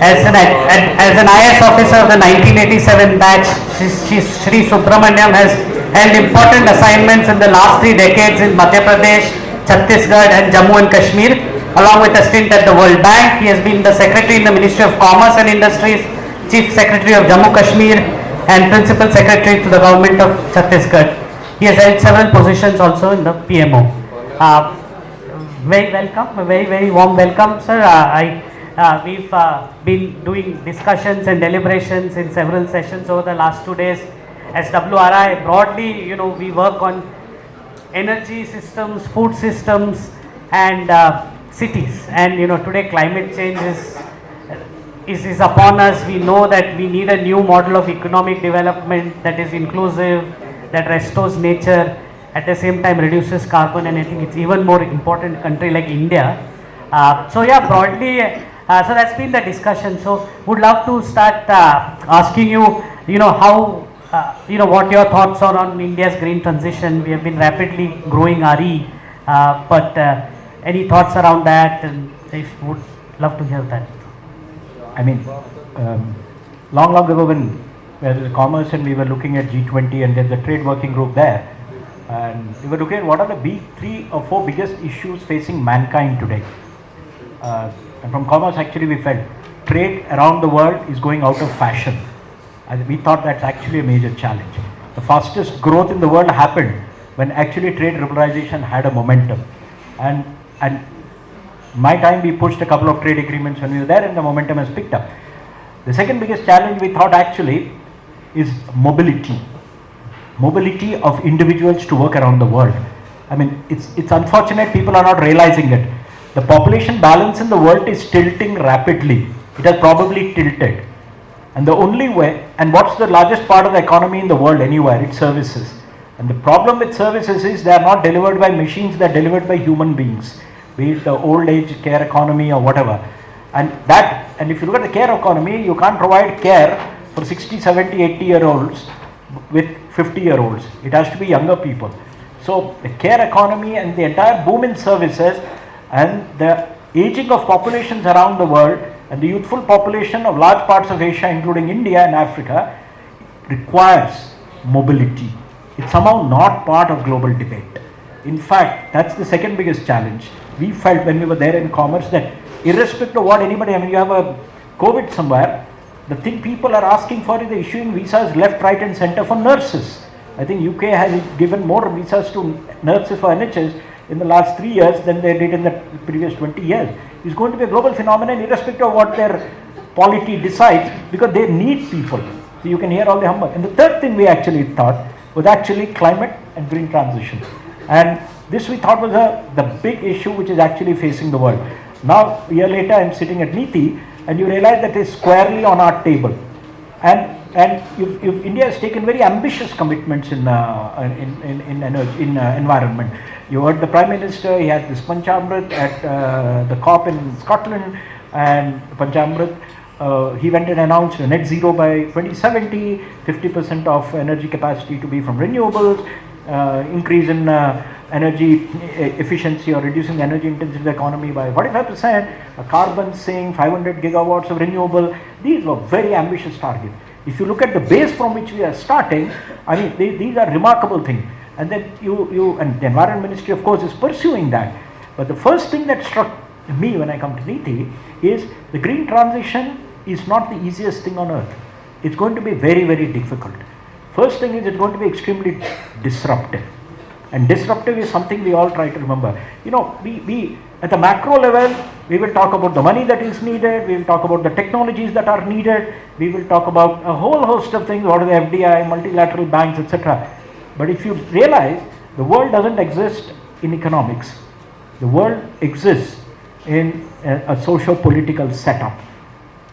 As an IS officer of the 1987 batch, Shri Subrahmanyam has held important assignments in the last 3 decades in Madhya Pradesh, Chhattisgarh and Jammu and Kashmir, along with a stint at the World Bank. He has been the Secretary in the Ministry of Commerce and Industries, Chief Secretary of Jammu Kashmir and Principal Secretary to the Government of Chhattisgarh. He has held several positions also in the PMO. Very welcome, a very warm welcome, sir. We've been doing discussions and deliberations in several sessions over the last 2 days. As WRI, broadly, we work on energy systems, food systems, and cities. And today climate change is upon us. We know that we need a new model of economic development that is inclusive, that restores nature, at the same time reduces carbon, and I think it's even more important in a country like India. So yeah, broadly, so that's been the discussion. So would love to start asking you, how, what your thoughts are on India's green transition. We have been rapidly growing RE, but any thoughts around that, and if would love to hear that. I mean, long ago when there was commerce and we were looking at G20 and there's a trade working group there, and we were looking at what are the 3 or 4 biggest issues facing mankind today. And from commerce actually we felt trade around the world is going out of fashion. And we thought that's actually a major challenge. The fastest growth in the world happened when actually trade liberalization had a momentum. And my time we pushed a couple of trade agreements when we were there and the momentum has picked up. The second biggest challenge we thought actually is mobility. Mobility of individuals to work around the world. I mean, it's unfortunate people are not realizing it. The population balance in the world is tilting rapidly. It has probably tilted. And the only way, and what's the largest part of the economy in the world anywhere? It's services. And the problem with services is they are not delivered by machines, they are delivered by human beings. Be it the old age care economy or whatever. And if you look at the care economy, you can't provide care for 60, 70, 80-year-olds with 50-year-olds. It has to be younger people. So the care economy and the entire boom in services and the aging of populations around the world and the youthful population of large parts of Asia, including India and Africa, requires mobility. It's somehow not part of global debate. In fact, that's the second biggest challenge. We felt when we were there in commerce that irrespective of what anybody, you have a COVID somewhere, the thing people are asking for is the issuing visas left, right and center for nurses. I think UK has given more visas to nurses for NHS in the last 3 years than they did in the previous 20 years. It's going to be a global phenomenon irrespective of what their polity decides, because they need people. So you can hear all the humbug. And the third thing we actually thought was actually climate and green transition. And this we thought was the big issue which is actually facing the world. Now, a year later, I'm sitting at NITI, and you realize that it's squarely on our table. And India has taken very ambitious commitments in energy, in environment. You heard the Prime Minister, he had this Panchamrit at the COP in Scotland, and Panchamrit, he went and announced a net zero by 2070, 50% of energy capacity to be from renewables, increase in energy efficiency or reducing the energy intensity of the economy by 45%, a carbon sink, 500 gigawatts of renewable. These were very ambitious targets. If you look at the base from which we are starting, I mean, these are remarkable things. And then and the Environment Ministry, of course, is pursuing that. But the first thing that struck me when I come to NITI is the green transition is not the easiest thing on earth. It's going to be very difficult. First thing is it's going to be extremely disruptive. And disruptive is something we all try to remember. We at the macro level, we will talk about the money that is needed, we will talk about the technologies that are needed, we will talk about a whole host of things, what are the FDI, multilateral banks, etc. But if you realize, the world doesn't exist in economics. The world exists in a socio-political setup.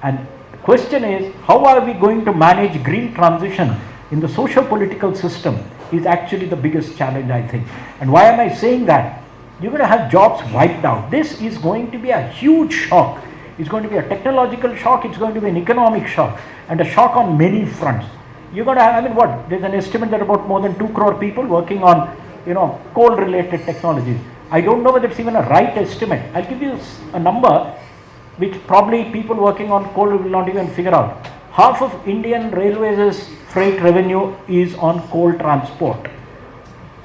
And the question is, how are we going to manage green transition in the socio-political system is actually the biggest challenge, I think. And why am I saying that? You're going to have jobs wiped out. This is going to be a huge shock. It's going to be a technological shock, it's going to be an economic shock, and a shock on many fronts. You're going to have, there's an estimate that about more than 2 crore people working on, coal-related technologies. I don't know whether it's even a right estimate. I'll give you a number. which probably people working on coal will not even figure out. Half of Indian Railways' freight revenue is on coal transport.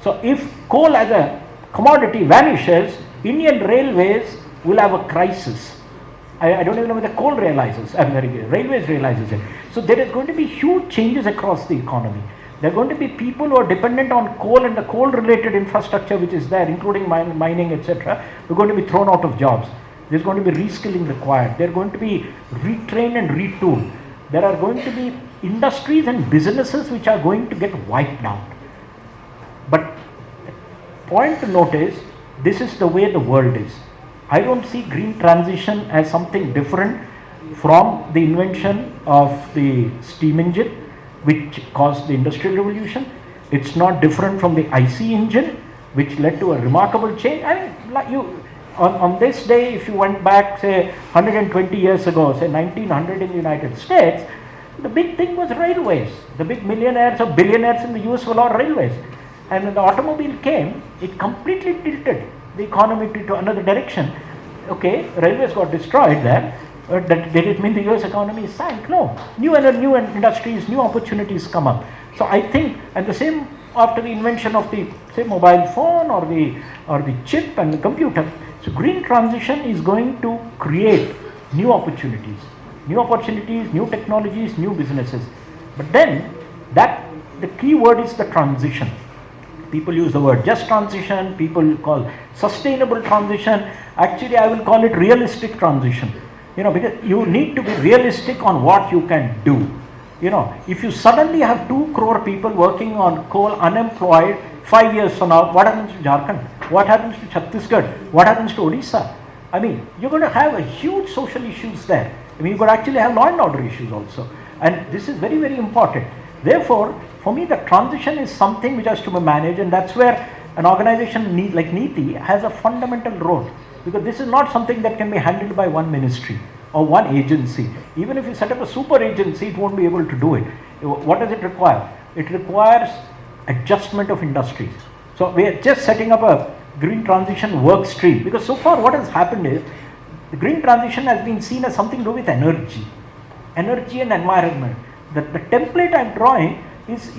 So if coal as a commodity vanishes, Indian Railways will have a crisis. I don't even know whether coal realizes, railways realizes it. So there is going to be huge changes across the economy. There are going to be people who are dependent on coal and the coal related infrastructure which is there, including mining, etc. Are going to be thrown out of jobs. There's going to be reskilling required. They're going to be retrained and retooled. There are going to be industries and businesses which are going to get wiped out. But point to note is, this is the way the world is. I don't see green transition as something different from the invention of the steam engine, which caused the industrial revolution. It's not different from the IC engine, which led to a remarkable change. I mean, like on this day, if you went back, say, 120 years ago, say 1900 in the United States, the big thing was railways. The big millionaires or billionaires in the US were all railways. And when the automobile came, it completely tilted the economy to another direction. Okay, railways got destroyed there. Did it mean the US economy sank? No. New industries, new opportunities come up. So I think, and the same after the invention of the, say, mobile phone or the chip and the computer. So green transition is going to create new opportunities, new technologies, new businesses. But then the key word is the transition. People use the word just transition, people call sustainable transition. Actually, I will call it realistic transition. Because you need to be realistic on what you can do. If you suddenly have 2 crore people working on coal unemployed 5 years from now, what happens to Jharkhand? What happens to Chhattisgarh? What happens to Odisha? I mean, you're going to have a huge social issues there. I mean, you could actually have law and order issues also. And this is very, very important. Therefore, for me, the transition is something which has to be managed, and that's where an organization like NITI has a fundamental role. Because this is not something that can be handled by one ministry or one agency. Even if you set up a super agency, it won't be able to do it. What does it require? It requires adjustment of industries. So we are just setting up a green transition work stream, because so far what has happened is the green transition has been seen as something to do with energy and environment. The template I'm drawing is,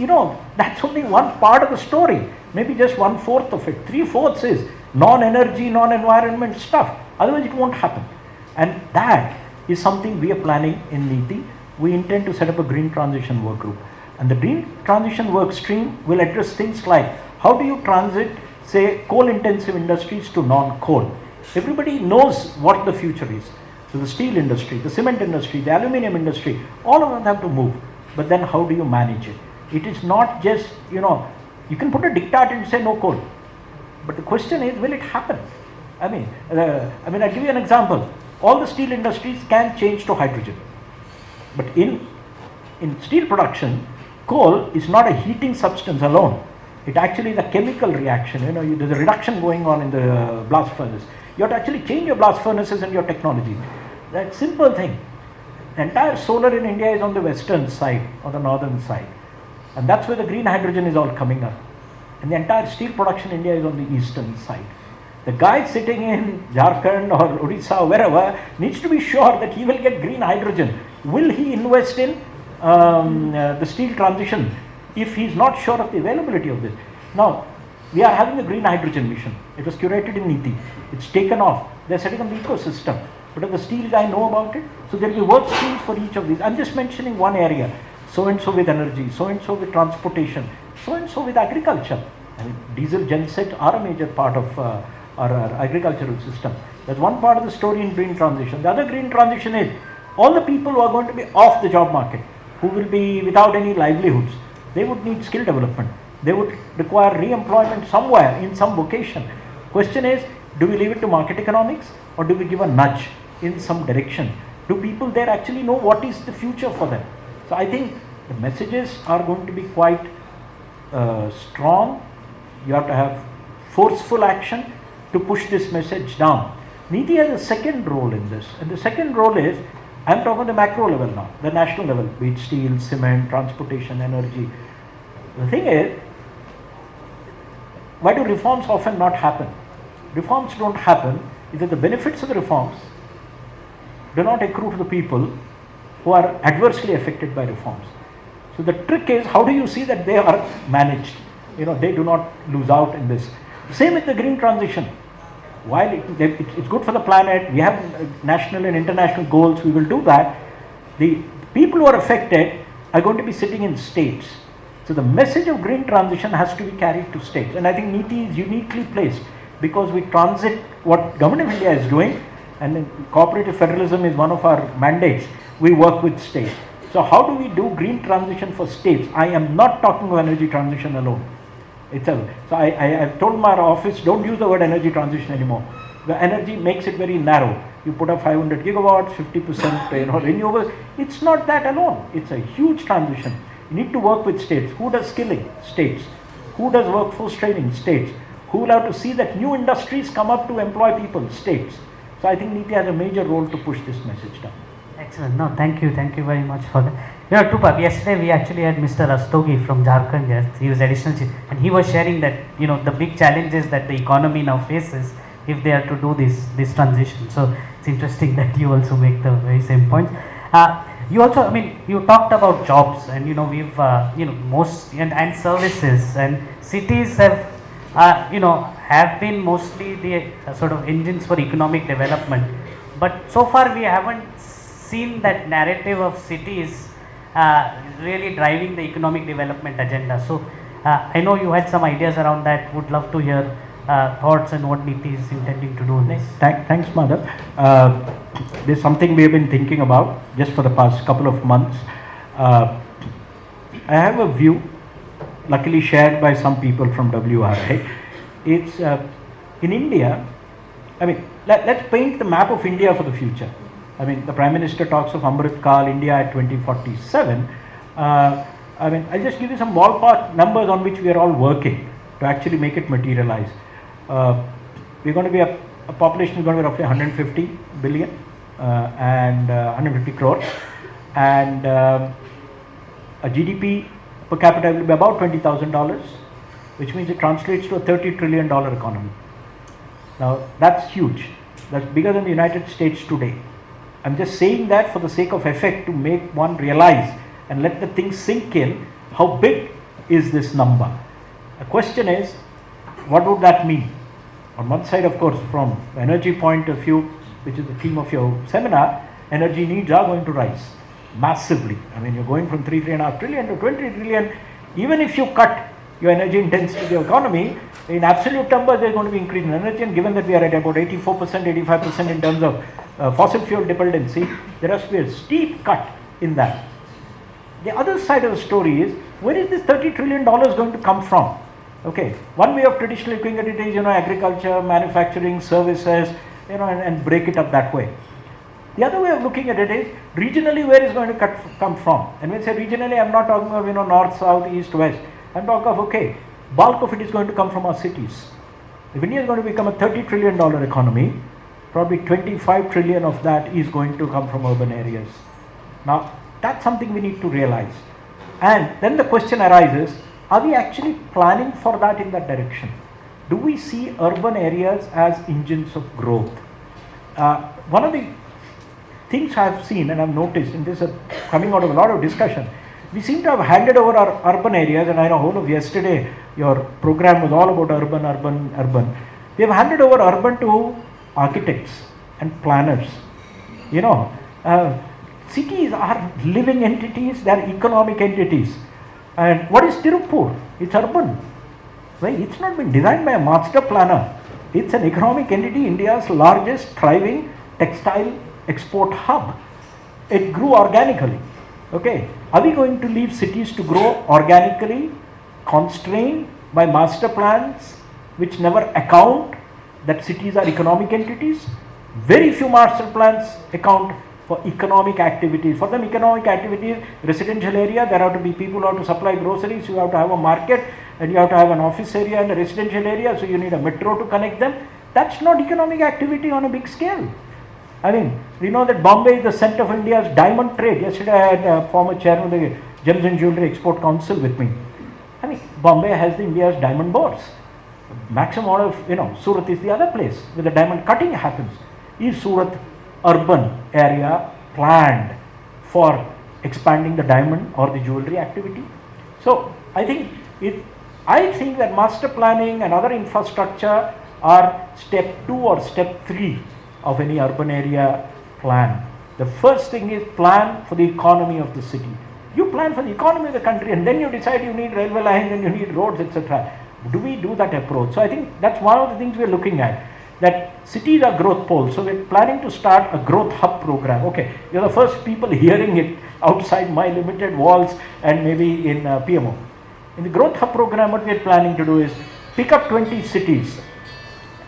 that's only one part of the story, maybe just 1/4 of it. 3/4 is non-energy, non-environment stuff. Otherwise it won't happen. And that is something we are planning in NITI. We intend to set up a green transition work group. And the green transition work stream will address things like, how do you transit, say, coal-intensive industries to non-coal? Everybody knows what the future is. So the steel industry, the cement industry, the aluminium industry, all of them have to move. But then how do you manage it? It is not just, you can put a diktat and say no coal. But the question is, will it happen? I'll give you an example. All the steel industries can change to hydrogen. But in steel production, coal is not a heating substance alone. It actually is a chemical reaction. There's a reduction going on in the blast furnace. You have to actually change your blast furnaces and your technology. That simple thing. The entire solar in India is on the western side or the northern side. And that's where the green hydrogen is all coming up. And the entire steel production in India is on the eastern side. The guy sitting in Jharkhand or Odisha or wherever needs to be sure that he will get green hydrogen. Will he invest in the steel transition if he's not sure of the availability of this? Now, we are having a green hydrogen mission. It was curated in NITI. It's taken off. They're setting up the ecosystem. But does the steel guy know about it? So there will be work streams for each of these. I'm just mentioning one area. So and so with energy, so and so with transportation, so and so with agriculture. Diesel gensets are a major part of our agricultural system. That's one part of the story in green transition. The other green transition is all the people who are going to be off the job market, who will be without any livelihoods. They would need skill development. They would require re-employment somewhere in some vocation. Question is, do we leave it to market economics or do we give a nudge in some direction? Do people there actually know what is the future for them? So I think the messages are going to be quite strong. You have to have forceful action to push this message down. NITI has a second role in this, and the second role is, I'm talking the macro level now, the national level, be it steel, cement, transportation, energy. The thing is, why do reforms often not happen? Reforms don't happen either the benefits of the reforms do not accrue to the people who are adversely affected by reforms. So the trick is, how do you see that they are managed? They do not lose out in this. Same with the green transition. While it's good for the planet, we have national and international goals, we will do that. The people who are affected are going to be sitting in states. So the message of green transition has to be carried to states. And I think NITI is uniquely placed because we transit what Government of India is doing, and then cooperative federalism is one of our mandates. We work with states. So how do we do green transition for states? I am not talking of energy transition alone. So I've told my office, don't use the word energy transition anymore. The energy makes it very narrow. You put up 500 gigawatts, 50% renewables. It's not that alone. It's a huge transition. You need to work with states. Who does skilling? States. Who does workforce training? States. Who will have to see that new industries come up to employ people? States. So I think NITI has a major role to push this message down. Excellent. No, thank you very much for that. Tupa, yesterday we actually had Mr. Rastogi from Jharkhand here. He was additional chief, and he was sharing that the big challenges that the economy now faces if they are to do this transition. So it's interesting that you also make the very same points. You also, you talked about jobs, and we've most and services, and cities have have been mostly the sort of engines for economic development. But so far we haven't seen that narrative of cities really driving the economic development agenda. So I know you had some ideas around that. Would love to hear thoughts and what NITI is intending to do next. Thanks, Madhav. This is something we have been thinking about just for the past couple of months. I have a view, luckily shared by some people from WRI. It's in India. Let's paint the map of India for the future. The Prime Minister talks of Amrit Kal, India at 2047. I'll just give you some ballpark numbers on which we are all working to actually make it materialize. We're going to be a population is going to be roughly 150 billion and 150 crores, and a GDP per capita will be about $20,000, which means it translates to a $30 trillion economy. Now that's huge. That's bigger than the United States today. I'm just saying that for the sake of effect, to make one realize and let the thing sink in. How big is this number? The question is, what would that mean? On one side, of course, from energy point of view, which is the theme of your seminar, energy needs are going to rise massively. You're going from 3.5 trillion to 20 trillion. Even if you cut your energy intensity of the economy, in absolute numbers, there's going to be increase in energy. And given that we are at about 84%, 85% in terms of fossil fuel dependency, there has to be a steep cut in that. The other side of the story is, where is this $30 trillion going to come from? Okay, one way of traditionally looking at it is, agriculture, manufacturing, services, and break it up that way. The other way of looking at it is, regionally, where is going to come from? And when I say regionally, I'm not talking of, north, south, east, west. I'm talking of, okay, bulk of it is going to come from our cities. If India is going to become a $30 trillion economy, probably 25 trillion of that is going to come from urban areas. Now, that's something we need to realize. And then the question arises, are we actually planning for that in that direction? Do we see urban areas as engines of growth? One of the things I have seen and I've noticed, and this is coming out of a lot of discussion, we seem to have handed over our urban areas, and I know whole of yesterday your program was all about urban. We have handed over urban to architects and planners. Cities are living entities, they are economic entities. And what is Tirupur? It's urban. Right? It's not been designed by a master planner. It's an economic entity, India's largest thriving textile export hub. It grew organically. Okay. Are we going to leave cities to grow organically, constrained by master plans which never account that cities are economic entities? Very few master plans account for economic activities. For them, economic activities, residential area, there have to be people who have to supply groceries, you have to have a market, and you have to have an office area and a residential area, so you need a metro to connect them. That's not economic activity on a big scale. We know that Bombay is the center of India's diamond trade. Yesterday I had a former chairman of the Gems and Jewelry Export Council with me. Bombay has India's diamond boards. Maximum out of, Surat is the other place where the diamond cutting happens. Is Surat urban area planned for expanding the diamond or the jewelry activity? So I think that master planning and other infrastructure are step 2 or step 3 of any urban area plan. The first thing is plan for the economy of the city. You plan for the economy of the country and then you decide you need railway lines and you need roads, etc. Do we do that approach? So I think that's one of the things we're looking at, that cities are growth poles. So we're planning to start a growth hub program. Okay, you're the first people hearing it outside my limited walls and maybe in PMO. In the growth hub program, what we're planning to do is pick up 20 cities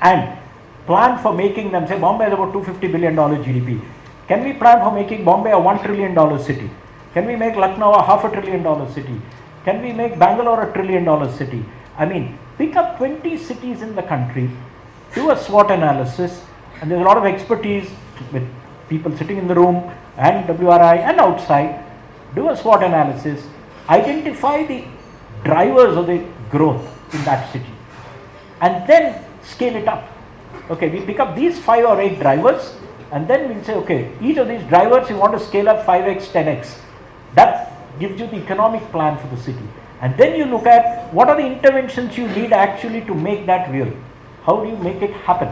and plan for making them, say Bombay is about $250 billion GDP. Can we plan for making Bombay a $1 trillion city? Can we make Lucknow a $500 billion city? Can we make Bangalore a $1 trillion city? I mean, pick up 20 cities in the country, do a SWOT analysis, and there's a lot of expertise with people sitting in the room and WRI and outside. Do a SWOT analysis, identify the drivers of the growth in that city, and then scale it up. Okay, we pick up these 5 or 8 drivers, and then we'll say, okay, each of these drivers you want to scale up 5x, 10x. That gives you the economic plan for the city. And then you look at what are the interventions you need actually to make that real. How do you make it happen?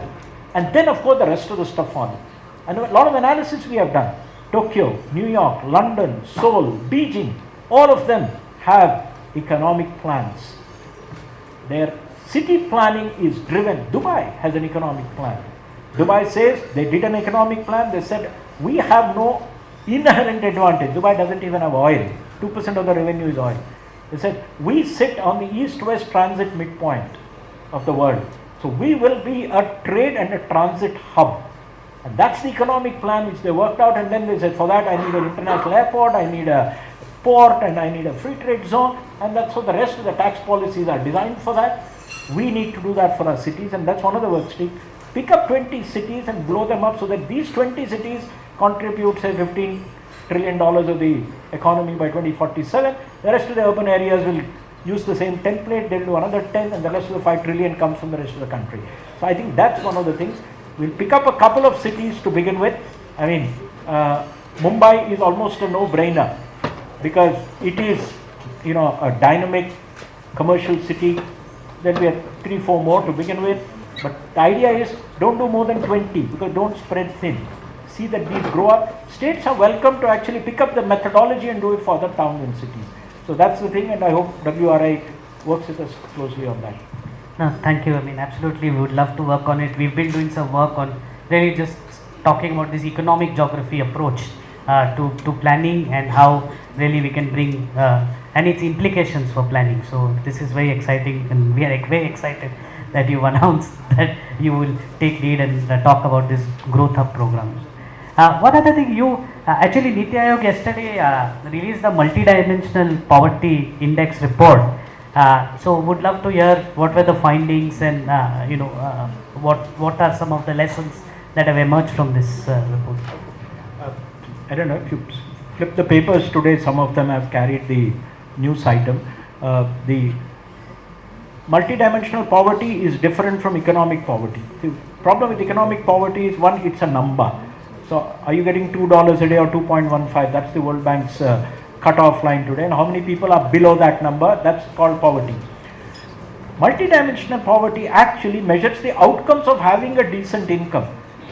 And then of course the rest of the stuff follows. And a lot of analysis we have done. Tokyo, New York, London, Seoul, Beijing, all of them have economic plans. Their city planning is driven. Dubai has an economic plan. Dubai says they did an economic plan. They said we have no inherent advantage. Dubai doesn't even have oil. 2% of the revenue is oil. They said we sit on the east-west transit midpoint of the world. So we will be a trade and a transit hub. And that's the economic plan which they worked out, and then they said for that I need an international airport, I need a port, and I need a free trade zone, and that's what the rest of the tax policies are designed for that. We need to do that for our cities, and that's one of the work streams. Pick up 20 cities and blow them up so that these 20 cities contribute say $15 trillion of the economy by 2047. The rest of the urban areas will use the same template, they'll do another 10, and the rest of the 5 trillion comes from the rest of the country. So I think that's one of the things. We'll pick up a couple of cities to begin with. I mean, Mumbai is almost a no-brainer because it is, a dynamic commercial city. Then we have 3-4 more to begin with. But the idea is don't do more than 20 because don't spread thin. See that these grow up. States are welcome to actually pick up the methodology and do it for other towns and cities. So that's the thing, and I hope WRI works with us closely on that. No, thank you. I mean, absolutely, we would love to work on it. We've been doing some work on really just talking about this economic geography approach to planning and how really we can bring and its implications for planning. So this is very exciting, and we are very excited that you've announced that you will take lead and talk about this growth hub programs. One other thing, actually NITI Aayog yesterday released the Multidimensional Poverty Index report. So would love to hear what were the findings and what are some of the lessons that have emerged from this report. I don't know if you flip the papers today, some of them have carried the news item. The multidimensional poverty is different from economic poverty. The problem with economic poverty is one, it's a number. So are you getting $2 a day or 2.15? That's the World Bank's cut-off line today, and how many people are below that number? That's called poverty. Multidimensional poverty actually measures the outcomes of having a decent income.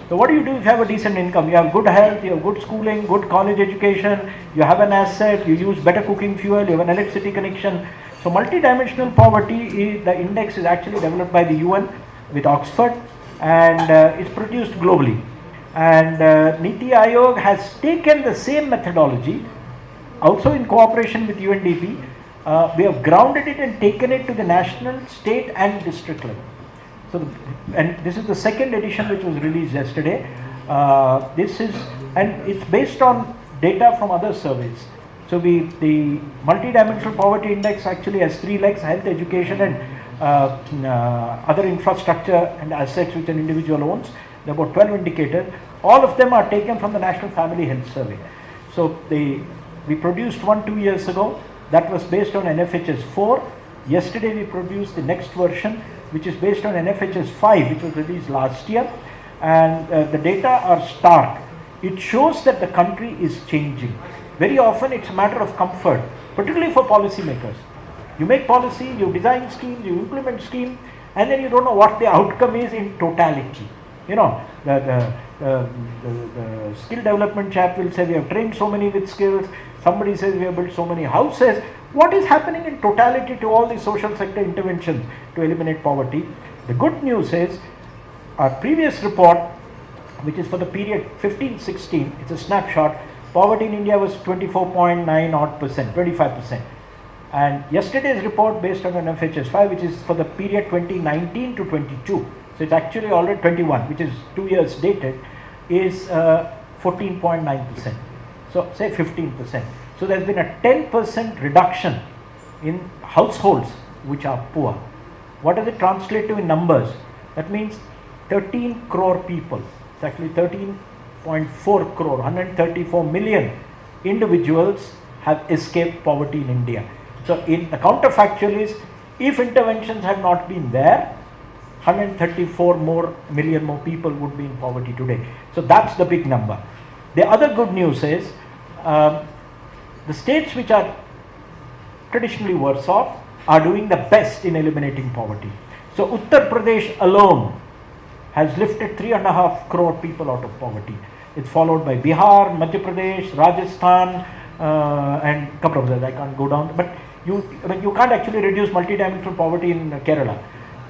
So what do you do if you have a decent income? You have good health, you have good schooling, good college education, you have an asset, you use better cooking fuel, you have an electricity connection. So multidimensional poverty, the index is actually developed by the UN with Oxford, and it's produced globally. And NITI Aayog has taken the same methodology, also in cooperation with UNDP. We have grounded it and taken it to the national, state and district level. So, and this is the second edition which was released yesterday. And it's based on data from other surveys. So the multidimensional poverty index actually has 3 legs: health, education, and other infrastructure and assets which an individual owns. There are about 12 indicators. All of them are taken from the National Family Health Survey. So we produced one 2 years ago that was based on NFHS 4. Yesterday we produced the next version, which is based on NFHS 5, which was released last year, and the data are stark. it shows that the country is changing. Very often it's a matter of comfort, particularly for policymakers. You make policy, you design schemes, you implement scheme, and then you don't know what the outcome is in totality. You know, the skill development chap will say we have trained so many with skills, somebody says we have built so many houses. What is happening in totality to all these social sector interventions to eliminate poverty? The good news is our previous report, which is for the period 15-16, it's a snapshot, poverty in India was 24.9 odd percent, 25%. And yesterday's report based on an FHS5, which is for the period 2019 to 22, so it's actually already 21, which is 2 years dated, is 14.9%. So say 15%. So there's been a 10% reduction in households which are poor. What does it translate to in numbers? That means 13 crore people. It's actually 13.4 crore, 134 million individuals have escaped poverty in India. So in the counterfactual is, if interventions had not been there, 134 million more people would be in poverty today. So that's the big number. The other good news is the states which are traditionally worse off are doing the best in eliminating poverty. So Uttar Pradesh alone has lifted 3.5 crore people out of poverty. It's followed by Bihar, Madhya Pradesh, Rajasthan, and a couple of others. I can't go down, but you can't actually reduce multidimensional poverty in Kerala,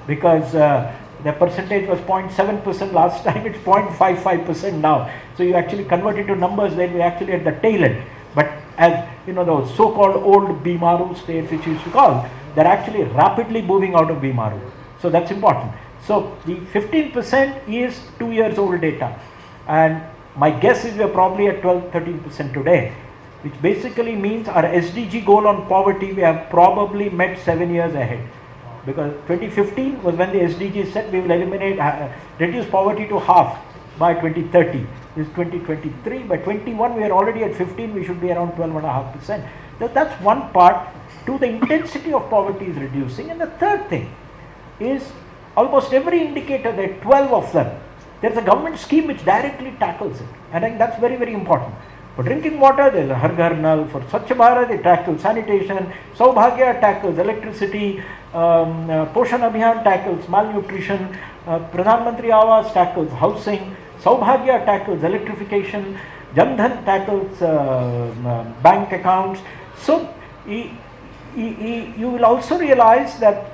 because the percentage was 0.7% last time, it's 0.55% now. So you actually convert it to numbers, then we're actually at the tail end. But as you know, those so-called old Bimaru states, which you used to call, they're actually rapidly moving out of Bimaru. So that's important. So the 15% is 2 years old data. And my guess is we're probably at 12-13% today, which basically means our SDG goal on poverty we have probably met 7 years ahead. Because 2015 was when the SDG said we will eliminate, reduce poverty to half by 2030. This is 2023. By 21 we are already at 15, we should be around 12.5%. That's one part. To the intensity of poverty is reducing. And the third thing is almost every indicator, there are 12 of them. There's a government scheme which directly tackles it. And I think that's very, very important. For drinking water, there's a Har Ghar Nal. For Swachh Bharat, they tackle sanitation. Saubhagya tackles electricity. Poshan Abhiyan tackles malnutrition. Pradhan Mantri Awas tackles housing. Saubhagya tackles electrification. Jan Dhan tackles bank accounts. So you will also realize that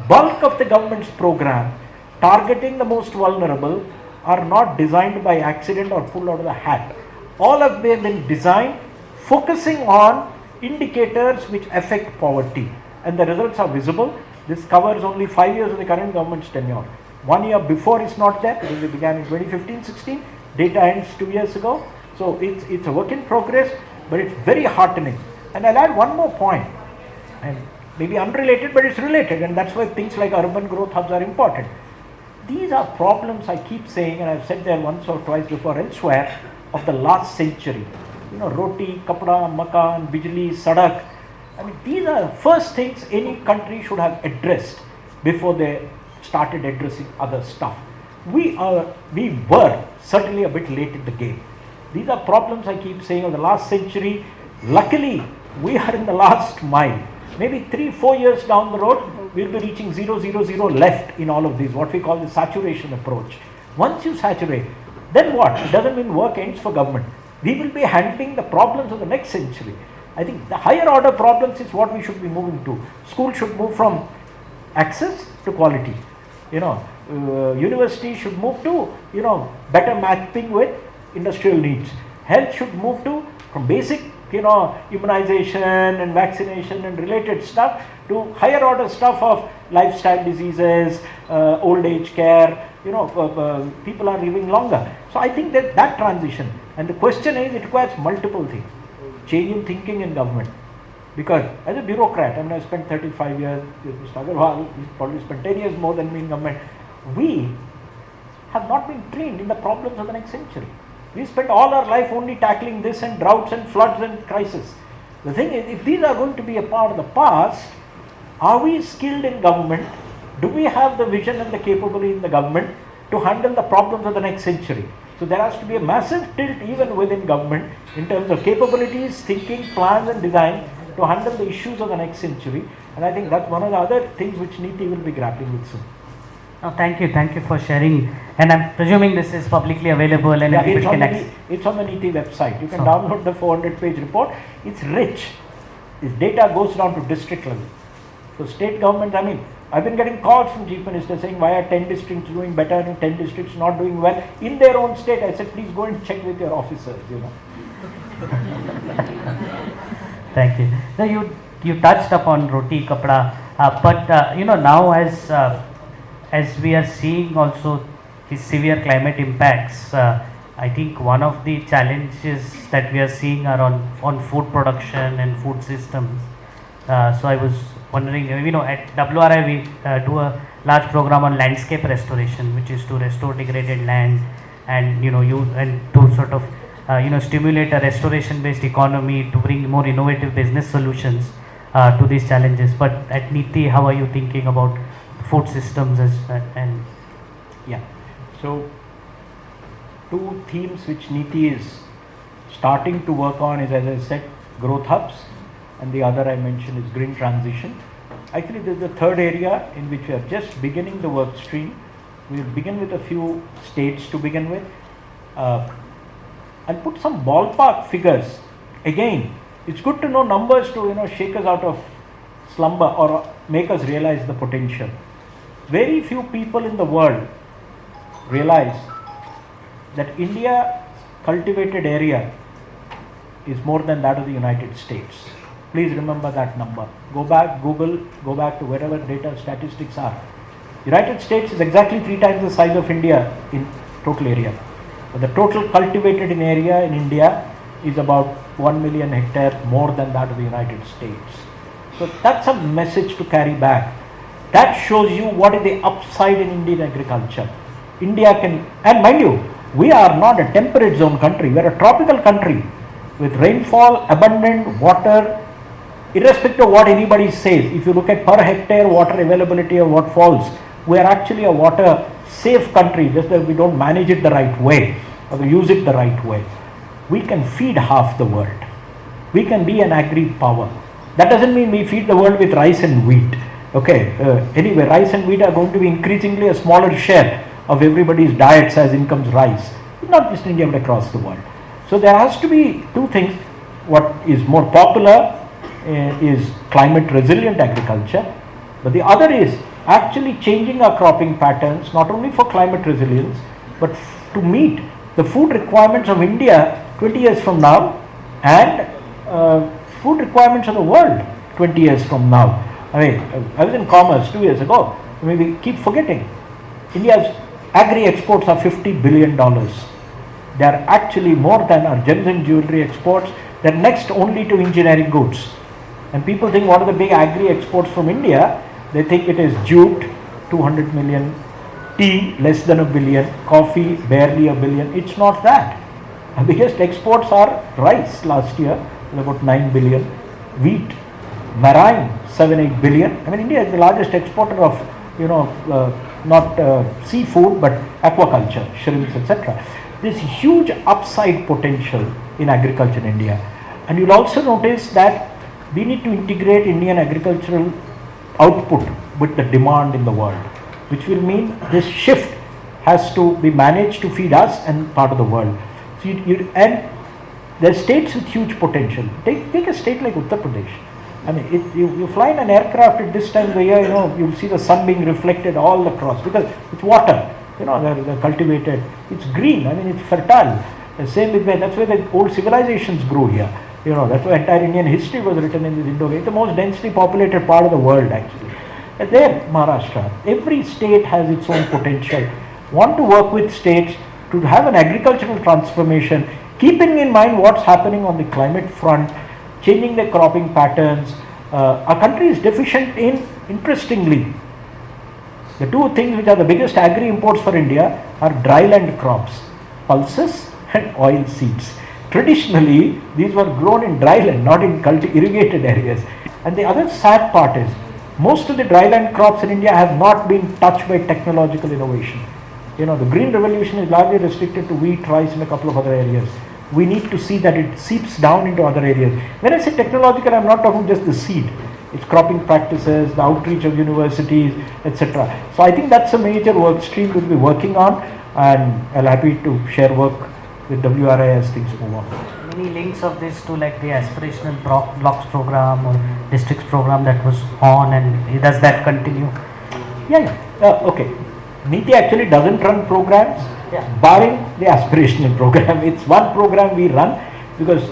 bulk of the government's program targeting the most vulnerable are not designed by accident or pulled out of the hat. All have been designed focusing on indicators which affect poverty, and the results are visible. This covers only 5 years of the current government's tenure. 1 year before is not there, because it began in 2015-16. Data ends 2 years ago. So it's a work in progress, but it's very heartening. And I'll add one more point, and maybe unrelated, but it's related, and that's why things like urban growth hubs are important. These are problems, I keep saying, and I've said there once or twice before elsewhere, of the last century. You know, roti, kapda, makan, bijli, sadak. I mean, these are the first things any country should have addressed before they started addressing other stuff. We were certainly a bit late in the game. These are problems, I keep saying, of the last century. Luckily, we are in the last mile. Maybe 3-4 years down the road, we'll be reaching 0, 0, 0 left in all of these, what we call the saturation approach. Once you saturate, then what? It doesn't mean work ends for government. We will be handling the problems of the next century. I think the higher order problems is what we should be moving to. School should move from access to quality. You know, university should move to, you know, better mapping with industrial needs. Health should move to from basic, you know, immunization and vaccination and related stuff to higher order stuff of lifestyle diseases, old age care. You know, people are living longer. So I think that transition, and the question is, it requires multiple things. Change in thinking in government. Because as a bureaucrat, I mean, I spent 35 years with Mr. Agarwal, he's probably spent 10 years more than me in government. We have not been trained in the problems of the next century. We spent all our life only tackling this and droughts and floods and crisis. The thing is, if these are going to be a part of the past, are we skilled in government? Do we have the vision and the capability in the government to handle the problems of the next century? So there has to be a massive tilt even within government in terms of capabilities, thinking, plans and design to handle the issues of the next century. And I think that's one of the other things which NITI will be grappling with soon. Oh, thank you for sharing. And I'm presuming this is publicly available and Yeah, everybody can access. it's on the NITI website. You can download the 400-page report. It's rich. This data goes down to district level. So state government, I mean, I've been getting calls from chief ministers saying why are 10 districts doing better and 10 districts not doing well in their own state. I said, please go and check with your officers, you know. Thank you. Now you touched upon roti kapda, but you know, now as we are seeing also the severe climate impacts, I think one of the challenges that we are seeing are on food production and food systems. So I was wondering, you know, at WRI we do a large program on landscape restoration, which is to restore degraded land and, you know, use and to sort of you know, stimulate a restoration based economy to bring more innovative business solutions to these challenges. But at NITI, how are you thinking about food systems and yeah, so two themes which NITI is starting to work on is, as I said, growth hubs, and the other I mentioned is green transition. Actually, this is the third area in which we are just beginning the work stream. We will begin with a few states to begin with. I'll put some ballpark figures. Again, it's good to know numbers to, you know, shake us out of slumber or make us realize the potential. Very few people in the world realize that India's cultivated area is more than that of the United States. Please remember that number. Go back, Google, go back to wherever data statistics are. United States is exactly 3 times the size of India in total area. But the total cultivated in area in India is about 1 million hectares more than that of the United States. So that's a message to carry back. That shows you what is the upside in Indian agriculture. India can, and mind you, we are not a temperate zone country, we are a tropical country with rainfall, abundant water, irrespective of what anybody says. If you look at per hectare water availability of what falls, we are actually a water safe country, just that we don't manage it the right way or we use it the right way. We can feed half the world. We can be an agri power. That doesn't mean we feed the world with rice and wheat. Okay, anyway, rice and wheat are going to be increasingly a smaller share of everybody's diets as incomes rise, not just India but across the world. So there has to be two things. What is more popular is climate resilient agriculture, but the other is actually changing our cropping patterns, not only for climate resilience, but to meet the food requirements of India 20 years from now and food requirements of the world 20 years from now. I mean, I was in commerce 2 years ago. I mean, we keep forgetting. India's agri exports are $50 billion. They are actually more than our gems and jewelry exports. They are next only to engineering goods. And people think, what are the big agri exports from India? They think it is jute, 200 million, tea, less than $1 billion, coffee, barely $1 billion. It's not that. Our biggest exports are rice last year, about 9 billion, wheat, marine, 7-8 billion. I mean, India is the largest exporter of, you know, not seafood, but aquaculture, shrimps, etc. There's huge upside potential in agriculture in India. And you'll also notice that we need to integrate Indian agricultural output with the demand in the world, which will mean this shift has to be managed to feed us and part of the world. So and there are states with huge potential. Take a state like Uttar Pradesh. I mean, you fly in an aircraft at this time of the year, you know, you'll see the sun being reflected all across because it's water. You know, they're cultivated. It's green. I mean, it's fertile. The same with that's where the old civilizations grew here. You know, that's why entire Indian history was written in this Indo. It's the most densely populated part of the world, actually. There, Maharashtra, every state has its own potential. Want to work with states to have an agricultural transformation, keeping in mind what's happening on the climate front, changing the cropping patterns. Our country is deficient in, interestingly, the two things which are the biggest agri imports for India are dryland crops, pulses and oil seeds. Traditionally, these were grown in dryland, not in irrigated areas. And the other sad part is, most of the dryland crops in India have not been touched by technological innovation. The green revolution is largely restricted to wheat, rice, and a couple of other areas. We need to see that it seeps down into other areas. When I say technological, I'm not talking just the seed. It's cropping practices, the outreach of universities, etc. So I think that's a major work stream we'll be working on, and I'm happy to share work with WRI as things move on. Any links of this to like the aspirational blocks program or districts program that was on, and does that continue? Yeah. Okay. NITI actually doesn't run programs, barring the aspirational program. It's one program we run because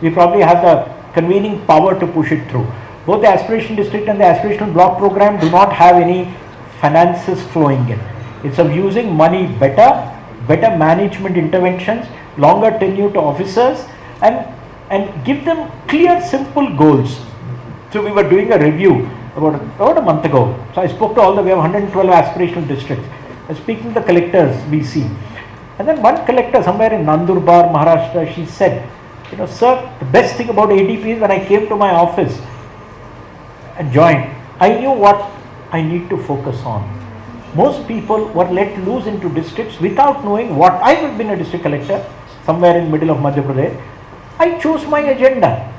we probably have the convening power to push it through. Both the aspiration district and the aspirational block program do not have any finances flowing in. It's of using money better management interventions, longer tenure to officers, and give them clear, simple goals. So we were doing a review about a month ago. So I spoke to we have 112 aspirational districts. I was speaking to the collectors, BC. And then one collector somewhere in Nandurbar, Maharashtra, she said, sir, the best thing about ADP is when I came to my office and joined, I knew what I need to focus on. Most people were let loose into districts without knowing what. I have been a district collector somewhere in middle of Madhya Pradesh. I chose my agenda.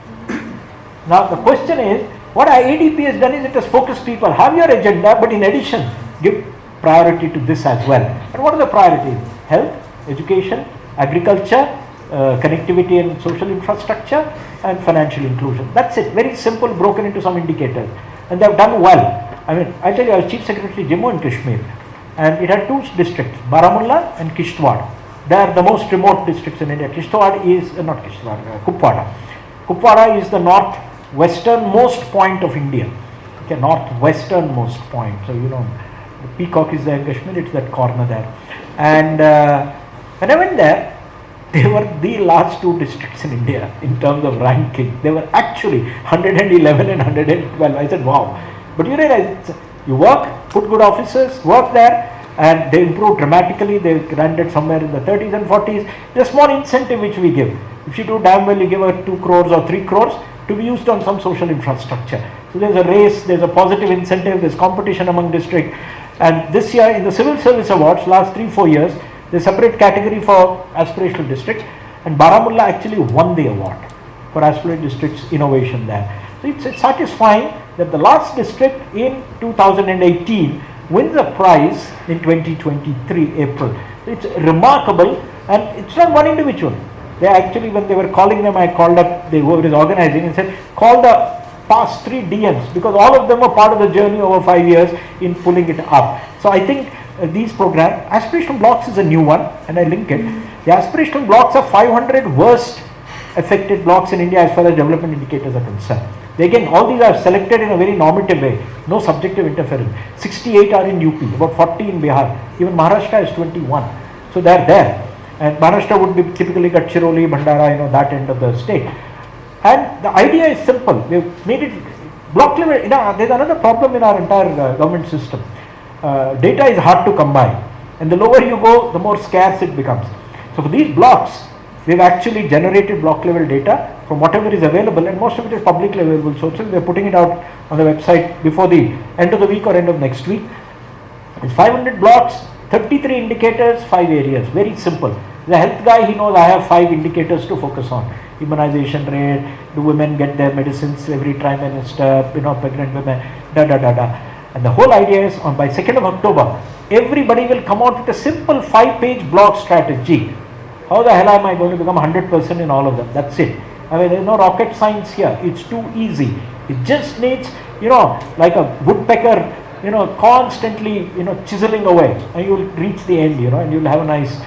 Now the question is, what ADP has done is it has focused people. Have your agenda, but in addition, give priority to this as well. And what are the priorities? Health, education, agriculture, connectivity and social infrastructure, and financial inclusion. That's it. Very simple, broken into some indicators. And they have done well. I mean, I tell you, I was Chief Secretary Jammu and Kashmir, and it had two districts, Baramulla and Kishtwar. They are the most remote districts in India. Kishtwar is, Kupwara. Kupwara is the northwesternmost point of India. Okay, northwesternmost point. So, the peacock is there in Kashmir, it's that corner there. And when I went there, they were the last two districts in India in terms of ranking. They were actually 111 and 112. I said, wow. But you realize, you work, put good officers, work there, and they improved dramatically. They landed somewhere in the 30s and 40s. There's a small incentive which we give. If you do damn well, you give her 2 crores or 3 crores to be used on some social infrastructure. So there's a race, there's a positive incentive, there's competition among districts. And this year in the Civil Service Awards, last 3-4 years, there's a separate category for aspirational district, and Baramulla actually won the award for aspirational districts innovation there. So it's satisfying that the last district in 2018 wins a prize in 2023 April. It's remarkable, and it's not one individual. They actually, when they were calling them, I called up whoever is organizing and said, call the past 3 DMs, because all of them were part of the journey over 5 years in pulling it up. So I think these programs, aspirational blocks is a new one, and I link it. The aspirational blocks are 500 worst affected blocks in India as far as development indicators are concerned. Again, all these are selected in a very normative way, no subjective interference. 68 are in UP, about 40 in Bihar, even Maharashtra is 21. So they are there. And Maharashtra would be typically Gadchiroli, Bhandara, that end of the state. And the idea is simple. We've made it block level. There's another problem in our entire government system. Data is hard to come by, and the lower you go, the more scarce it becomes. So for these blocks, we've actually generated block level data from whatever is available, and most of it is publicly available sources. We're putting it out on the website before the end of the week or end of next week. It's 500 blocks, 33 indicators, 5 areas. Very simple. The health guy, he knows I have 5 indicators to focus on. Immunization rate, do women get their medicines every trimester, pregnant women, And the whole idea is by 2nd of October, everybody will come out with a simple 5-page block strategy. How the hell am I going to become 100% in all of them? That's it. I mean, there's no rocket science here. It's too easy. It just needs, like a woodpecker, constantly, chiseling away, and you'll reach the end, and you'll have a nice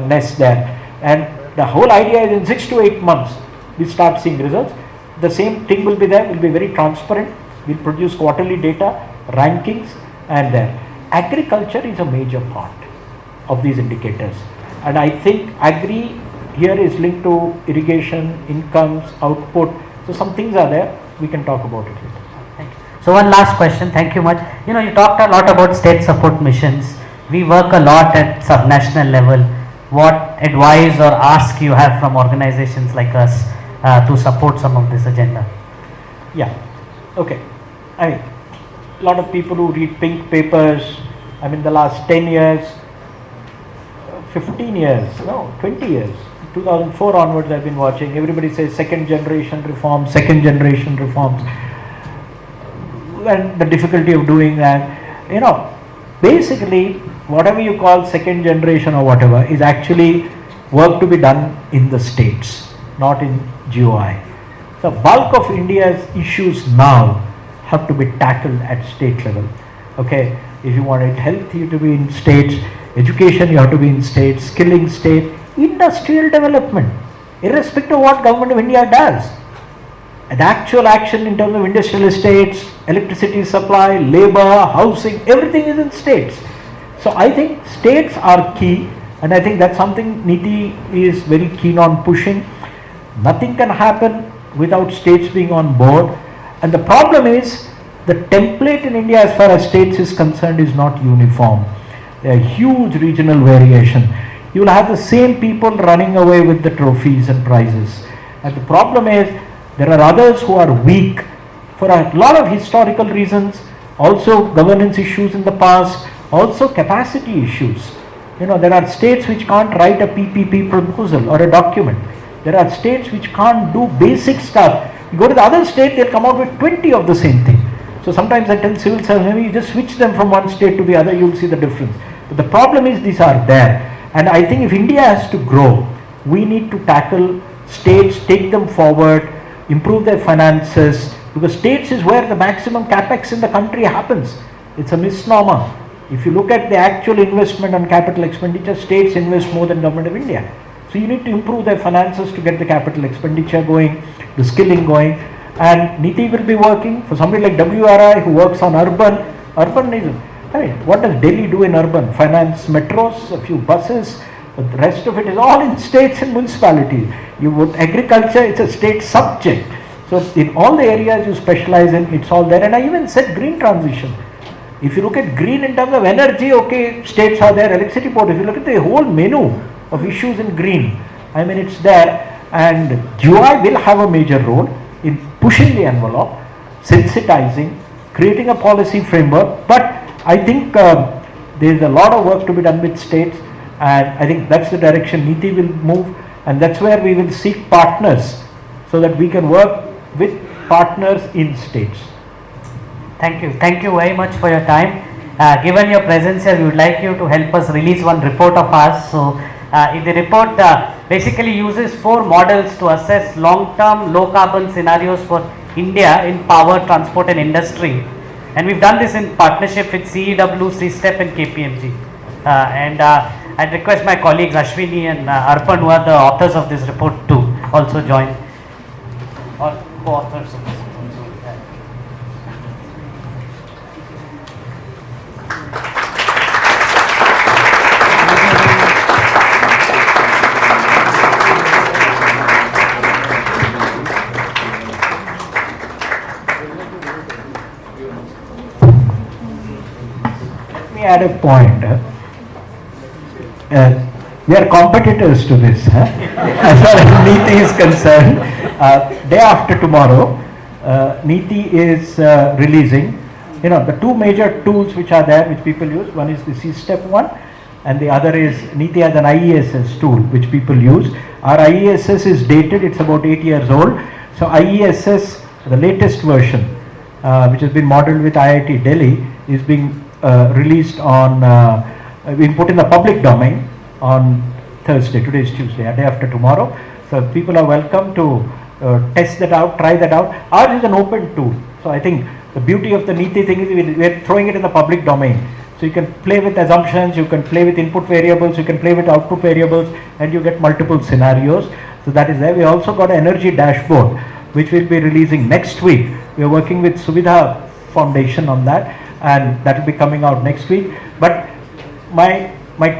nest there. And the whole idea is in 6 to 8 months, we start seeing results. The same thing will be there. Will be very transparent. We'll produce quarterly data, rankings, and there. Agriculture is a major part of these indicators. And I think agri here is linked to irrigation, incomes, output. So some things are there. We can talk about it later. Thank you. So one last question. Thank you much. You talked a lot about state support missions. We work a lot at subnational level. What advice or ask you have from organizations like us to support some of this agenda? Yeah. Okay. I mean, a lot of people who read pink papers, the last 10 years, 15 years, no, 20 years, 2004 onwards I've been watching, everybody says second generation reforms, and the difficulty of doing that, basically whatever you call second generation or whatever is actually work to be done in the states, not in GOI. The bulk of India's issues now have to be tackled at state level. Okay, if you want health, you have to be in states, education, you have to be in states, skilling state, industrial development, irrespective of what government of India does. The actual action in terms of industrial estates, electricity supply, labor, housing, everything is in states. So I think states are key, and I think that's something NITI is very keen on pushing. Nothing can happen without states being on board, and the problem is the template in India as far as states is concerned is not uniform. There are huge regional variation. You will have the same people running away with the trophies and prizes, and the problem is there are others who are weak for a lot of historical reasons, also governance issues in the past, also capacity issues. There are states which can't write a PPP proposal or a document. There are states which can't do basic stuff. You go to the other state, they'll come out with 20 of the same thing. So sometimes I tell civil servants, maybe you just switch them from one state to the other, you'll see the difference. But the problem is these are there. And I think if India has to grow, we need to tackle states, take them forward, improve their finances, because states is where the maximum capex in the country happens. It's a misnomer. If you look at the actual investment on capital expenditure, states invest more than government of India. So you need to improve their finances to get the capital expenditure going, the skilling going, and NITI will be working for somebody like WRI who works on urbanism. What does Delhi do in urban? Finance metros, a few buses, but the rest of it is all in states and municipalities. Agriculture, it's a state subject. So in all the areas you specialize in, it's all there. And I even said green transition. If you look at green in terms of energy, okay, states are there, electricity board. If you look at the whole menu of issues in green, it's there. And GOI will have a major role in pushing the envelope, sensitizing, creating a policy framework. But I think there is a lot of work to be done with states, and I think that's the direction NITI will move, and that's where we will seek partners so that we can work with partners in states. Thank you very much for your time. Given your presence here, we would like you to help us release one report of ours. So in the report basically uses 4 models to assess long-term low carbon scenarios for India in power, transport and industry, and we've done this in partnership with CEW, CSTEP and KPMG, and I'd request my colleagues Ashwini and Arpan, who are the authors of this report, to also join, or co-authors of this report. At a point, we are competitors to this. As far as NITI is concerned, day after tomorrow, NITI is releasing, the 2 major tools which are there, which people use. One is the C-Step one, and the other is NITI as an IESS tool, which people use. Our IESS is dated; it's about 8 years old. So IESS, the latest version, which has been modeled with IIT Delhi, is being released on, being put in the public domain on Thursday. Today is Tuesday, a day after tomorrow. So people are welcome to test that out, try that out. Ours is an open tool. So I think the beauty of the NITI thing is we are throwing it in the public domain. So you can play with assumptions, you can play with input variables, you can play with output variables, and you get multiple scenarios. So that is there. We also got an energy dashboard, which we'll be releasing next week. We are working with Suvidha Foundation on that, and that will be coming out next week. But my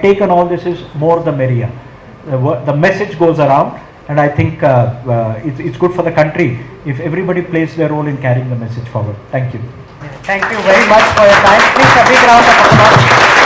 take on all this is more the merrier. The message goes around, and I think it's good for the country if everybody plays their role in carrying the message forward. Thank you. Thank you very much for your time. Please a big round of applause.